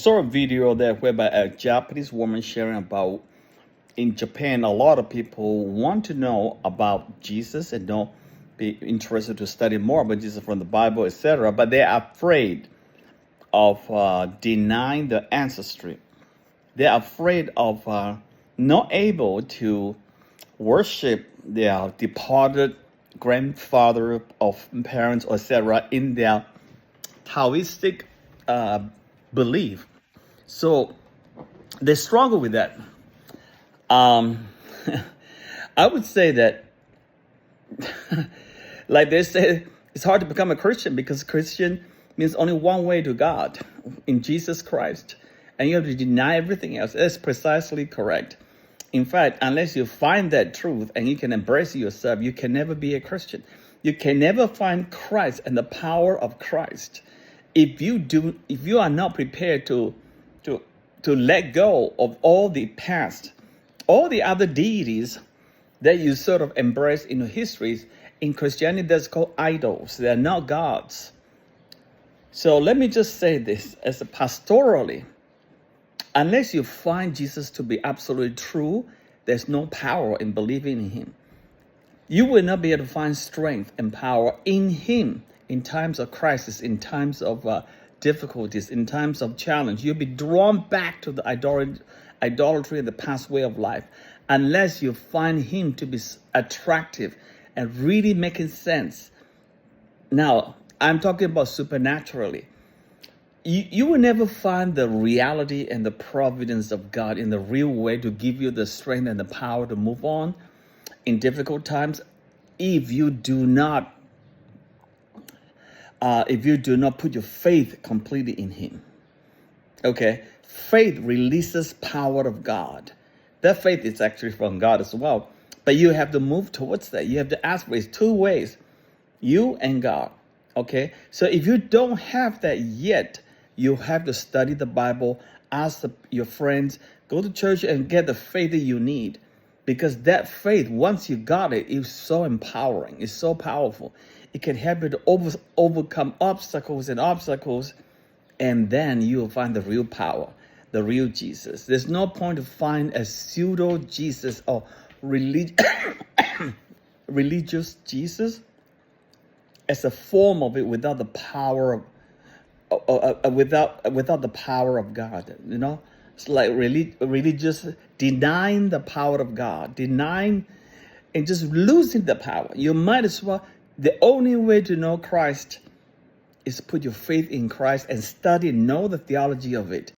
Saw a video there whereby a Japanese woman sharing about in Japan, a lot of people want to know about Jesus and don't be interested to study more about Jesus from the Bible, etc. But they're afraid of denying the ancestry. They're afraid of not able to worship their departed grandfather of parents, etc. in their Taoistic belief. So they struggle with that. I would say that, like they say, it's hard to become a Christian because Christian means only one way to God, in Jesus Christ. And you have to deny everything else. That's precisely correct. In fact, unless you find that truth and you can embrace yourself, you can never be a Christian. You can never find Christ and the power of Christ if you are not prepared to let go of all the past, all the other deities that you sort of embrace in histories. In Christianity, that's called idols. They are not gods. So let me just say this as a pastorally, unless you find Jesus to be absolutely true, there's no power in believing in him. You will not be able to find strength and power in him in times of crisis, in times of difficulties, in times of challenge. You'll be drawn back to the idolatry and the past way of life unless you find him to be attractive and really making sense. Now, I'm talking about supernaturally. You will never find the reality and the providence of God in the real way to give you the strength and the power to move on in difficult times if you do not put your faith completely in him. Okay? Faith releases power of God. That faith is actually from God as well. But you have to move towards that. You have to ask for it two ways. You and God. Okay? So if you don't have that yet, you have to study the Bible, ask your friends, go to church and get the faith that you need. Because that faith, once you got it, is so empowering. It's so powerful. It can help you to overcome obstacles, and then you will find the real power, the real Jesus. There's no point to find a pseudo Jesus or religious Jesus as a form of it without the power without the power of God. You know, it's like religious denying the power of God, denying and just losing the power. You might as well. The only way to know Christ is put your faith in Christ and study, know the theology of it.